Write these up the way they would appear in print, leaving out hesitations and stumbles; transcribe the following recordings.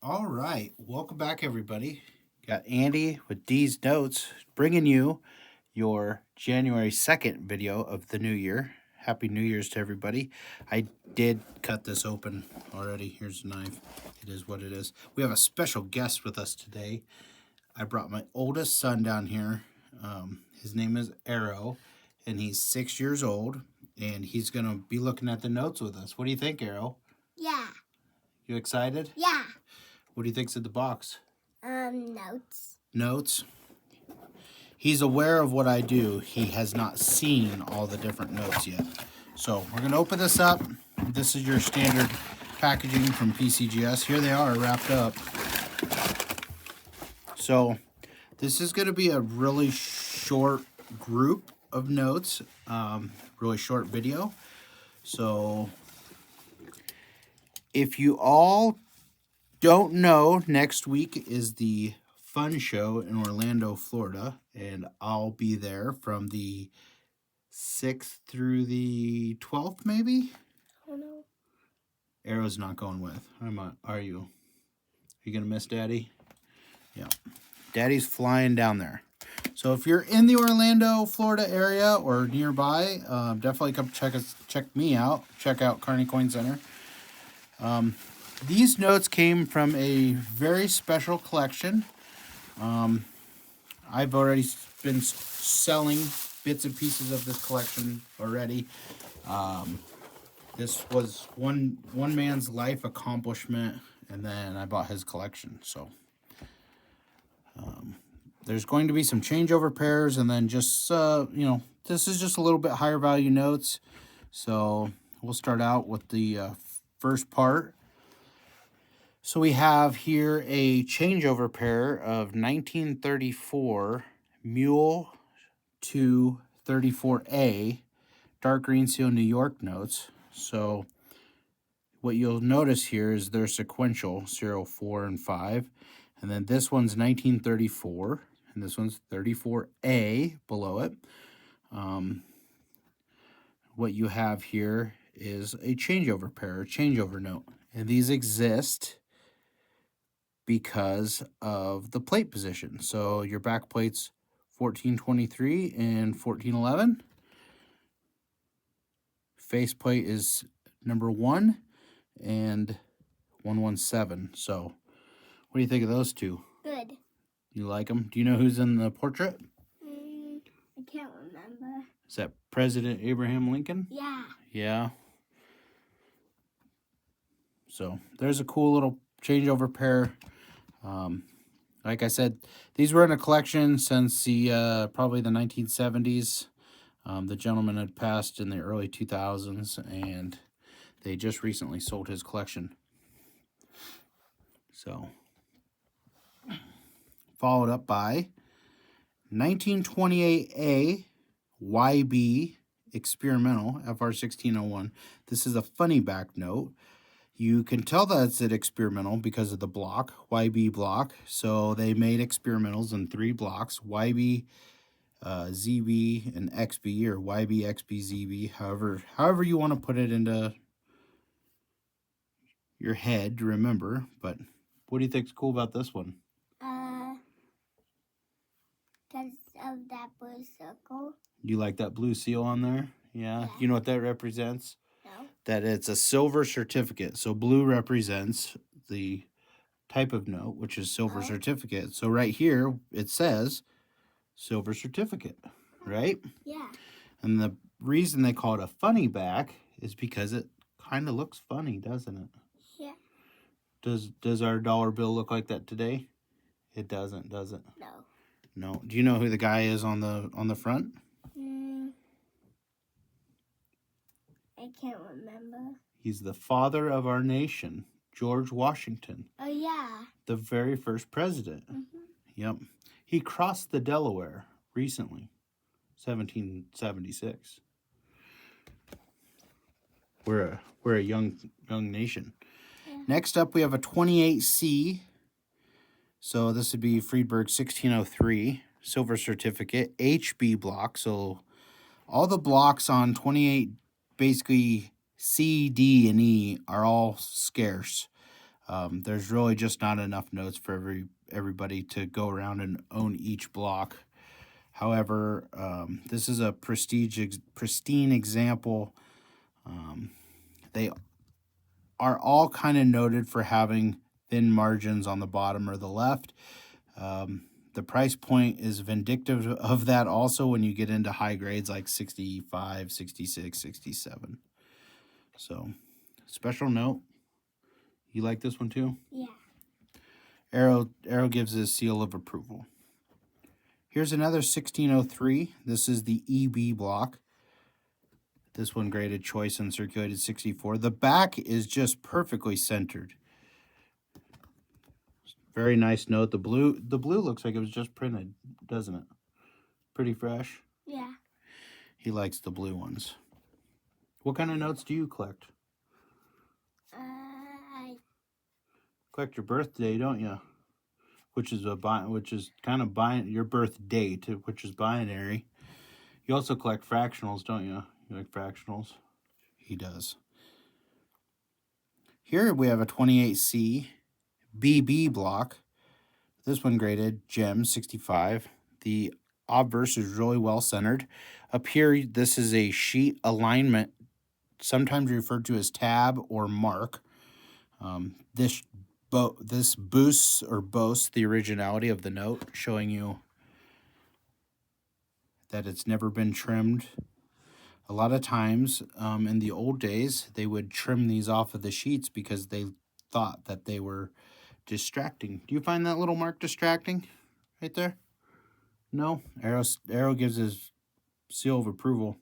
All right, welcome back, everybody. Got Andy with D's Notes bringing you your January 2nd video of the new year. Happy New Year's to everybody. I did cut this open already. Here's a knife. It is what it is. We have a special guest with us today. I brought my oldest son down here. His name is Arro, and he's 6 years old, and he's going to be looking at the notes with us. What do you think, Arro? Yeah. You excited? Yeah. What do you think's in the box? Notes. Notes. He's aware of what I do. He has not seen all the different notes yet. So we're going to open this up. This is your standard packaging from PCGS. Here they are wrapped up. So this is going to be a really short group of notes, really short video. So if you all don't know, next week is the Fun Show in Orlando, Florida, and I'll be there from the 6th through the 12th, maybe? Oh no. Arrow's not going with. Are you? Are you going to miss Daddy? Yeah. Daddy's flying down there. So if you're in the Orlando, Florida area or nearby, definitely come check me out. Check out Kearney Coin Center. These notes came from a very special collection. I've already been selling bits and pieces of this collection already. This was one man's life accomplishment, and then I bought his collection. So there's going to be some changeover pairs, and then just this is just a little bit higher value notes. So we'll start out with the first part. So we have here a changeover pair of 1934 Mule to 34A dark green seal New York notes. So what you'll notice here is they're sequential, 0, 4, and 5. And then this one's 1934, and this one's 34A below it. What you have here is a changeover pair, a changeover note. And these exist because of the plate position. So your back plate's 1423 and 1411. Face plate is number 1 and 117. So what do you think of those two? Good. You like them? Do you know who's in the portrait? I can't remember. Is that President Abraham Lincoln? Yeah. Yeah. So there's a cool little changeover pair. Like I said, these were in a collection since the probably the 1970s. The gentleman had passed in the early 2000s, and they just recently sold his collection. So, followed up by 1928A YB Experimental FR1601. This is a funny back note. You can tell that it's an experimental because of the block, YB block. So they made experimentals in 3 blocks, YB, ZB, and XB, or YB, XB, ZB, however you want to put it into your head to remember. But what do you think's cool about this one? Because of that blue circle. You like that blue seal on there? Yeah. You know what that represents? No. That it's a silver certificate. So blue represents the type of note, which is silver certificate. So right here, it says silver certificate, right? Yeah. And the reason they call it a funny back is because it kind of looks funny, doesn't it? Yeah. Does our dollar bill look like that today? It doesn't, does it? No. No. Do you know who the guy is on the front? I can't remember. He's the father of our nation, George Washington. Oh, yeah. The very first president. Yep. He crossed the Delaware recently, 1776. We're a young nation. Yeah. Next up, we have a 28C. So this would be Friedberg 1603 silver certificate HB block. So all the blocks on 28, basically C, D, and E, are all scarce. There's really just not enough notes for everybody to go around and own each block. However, this is a pristine example. They are all kind of noted for having thin margins on the bottom or the left. The price point is vindictive of that also when you get into high grades like 65, 66, 67. So, special note. You like this one too? Yeah. Arro gives his seal of approval. Here's another 1603. This is the EB block. This one graded choice and circulated 64. The back is just perfectly centered. Very nice note. The blue looks like it was just printed, doesn't it? Pretty fresh. Yeah. He likes the blue ones. What kind of notes do you collect? I Collect your birthday, don't you? Which is kind of your birth date, which is binary. You also collect fractionals, don't you? You like fractionals? He does. Here we have a 28C BB block. This one graded gem 65. The obverse is really well centered. Up here, this is a sheet alignment, sometimes referred to as tab or mark. This boosts or boasts the originality of the note, showing you that it's never been trimmed. A lot of times in the old days, they would trim these off of the sheets because they thought that they were distracting. Do you find that little mark distracting right there? No? Arro gives his seal of approval.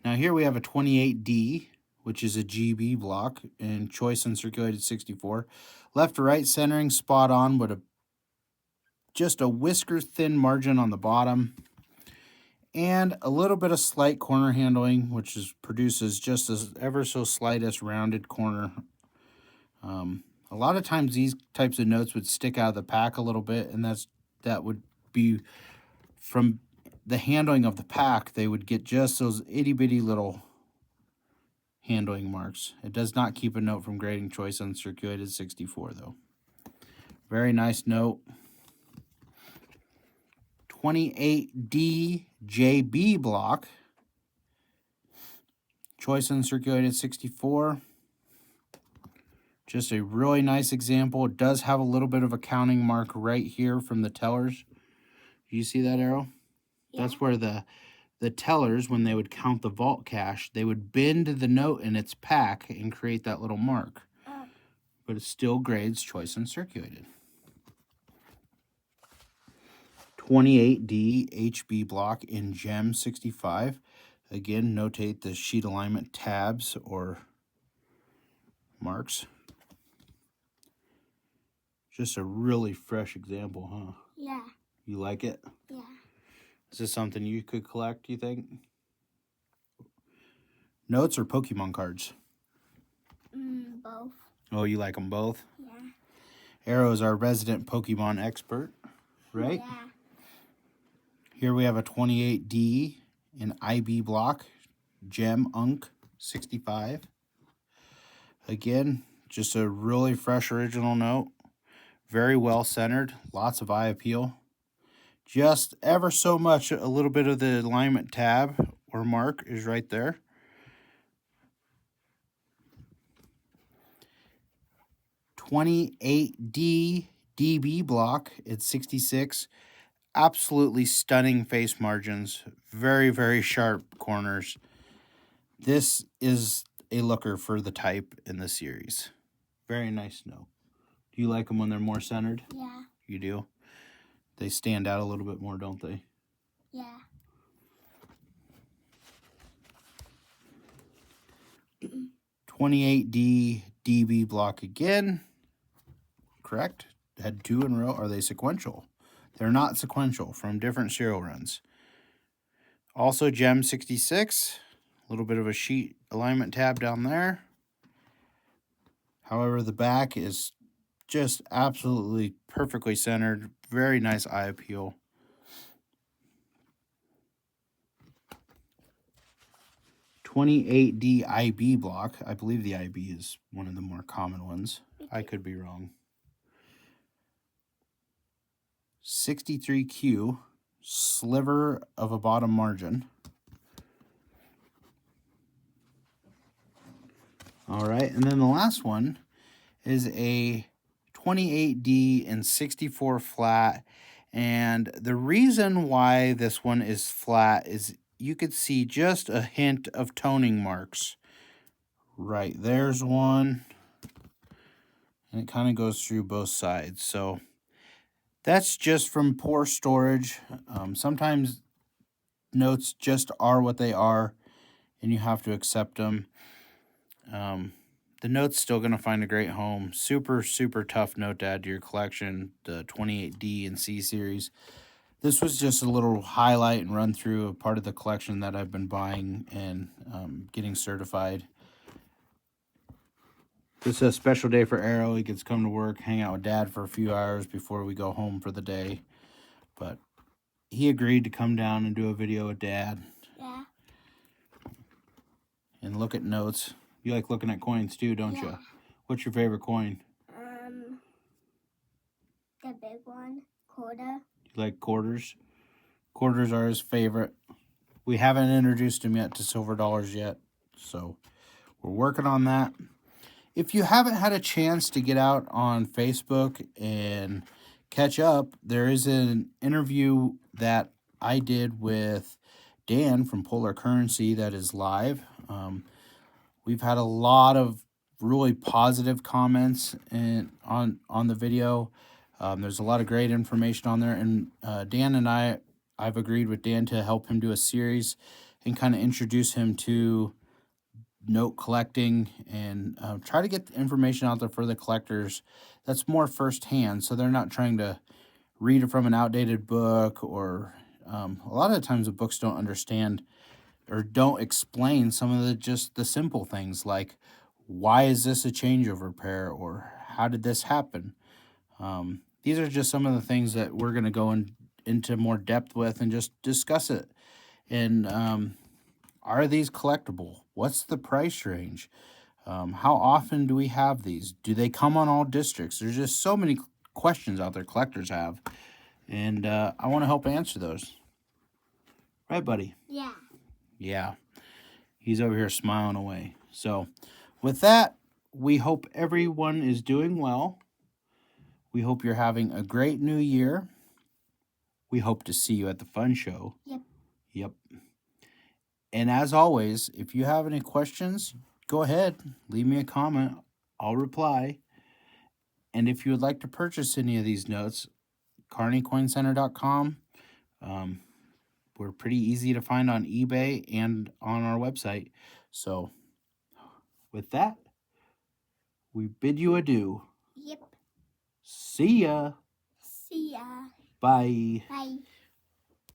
Now here we have a 28D, which is a GB block, and choice uncirculated 64. Left to right centering spot on with just a whisker thin margin on the bottom. And a little bit of slight corner handling, which produces just as ever so slightest rounded corner. A lot of times these types of notes would stick out of the pack a little bit, and that would be from the handling of the pack. They would get just those itty bitty little handling marks. It does not keep a note from grading choice uncirculated 64 though. Very nice note. 28D JB block. Choice uncirculated 64. Just a really nice example. It does have a little bit of a counting mark right here from the tellers. Do you see that, Arro? Yeah. That's where the tellers, when they would count the vault cash, they would bend the note in its pack and create that little mark. But it still grades choice uncirculated. 28D HB block in gem 65. Again, notate the sheet alignment tabs or marks. Just a really fresh example, huh? Yeah. You like it? Yeah. Is this something you could collect, you think? Notes or Pokemon cards? Both. Oh, you like them both? Yeah. Arro is our resident Pokemon expert, right? Yeah. Here we have a 28D in IB block, Gem Unk 65. Again, just a really fresh original note. Very well centered, lots of eye appeal. Just ever so much, a little bit of the alignment tab or mark is right there. .28D DB block at 66. Absolutely stunning face margins. Very, very sharp corners. This is a looker for the type in the series. Very nice note. Do you like them when they're more centered? Yeah. You do? They stand out a little bit more, don't they? Yeah. 28D DB block again. Correct? Had two in a row. Are they sequential? They're not sequential, from different serial runs. Also Gem 66. A little bit of a sheet alignment tab down there. However, the back is just absolutely perfectly centered. Very nice eye appeal. 28D IB block. I believe the IB is one of the more common ones. I could be wrong. 63Q, sliver of a bottom margin. All right, and then the last one is a 28D and 64 flat. And the reason why this one is flat is you could see just a hint of toning marks. Right, there's one. And it kind of goes through both sides. So that's just from poor storage. Sometimes notes just are what they are, and you have to accept them. The note's still going to find a great home. Super, super tough note to add to your collection, the 28D and C series. This was just a little highlight and run through a part of the collection that I've been buying and getting certified. This is a special day for Arro. He gets to come to work, hang out with Dad for a few hours before we go home for the day. But he agreed to come down and do a video with Dad. Yeah. And look at notes. You like looking at coins too, don't you? What's your favorite coin? The big one, quarter. You like quarters? Quarters are his favorite. We haven't introduced him yet to silver dollars yet, so we're working on that. If you haven't had a chance to get out on Facebook and catch up, there is an interview that I did with Dan from Polar Currency that is live. We've had a lot of really positive comments on the video. There's a lot of great information on there, and Dan and I've agreed with Dan to help him do a series and kind of introduce him to note collecting and try to get the information out there for the collectors that's more firsthand, so they're not trying to read it from an outdated book, or a lot of times the books don't understand or don't explain some of the simple things like, why is this a changeover pair, or how did this happen? These are just some of the things that we're going to go into more depth with and just discuss it. And are these collectible? What's the price range? How often do we have these? Do they come on all districts? There's just so many questions out there collectors have, and I want to help answer those. Right, buddy? Yeah. Yeah. He's over here smiling away. So with that, we hope everyone is doing well. We hope you're having a great new year. We hope to see you at the fun show. Yep. And as always, if you have any questions, go ahead, leave me a comment. I'll reply. And if you would like to purchase any of these notes, carneycoincenter.com. We're pretty easy to find on eBay and on our website. So with that, we bid you adieu. Yep. See ya. See ya. Bye. Bye.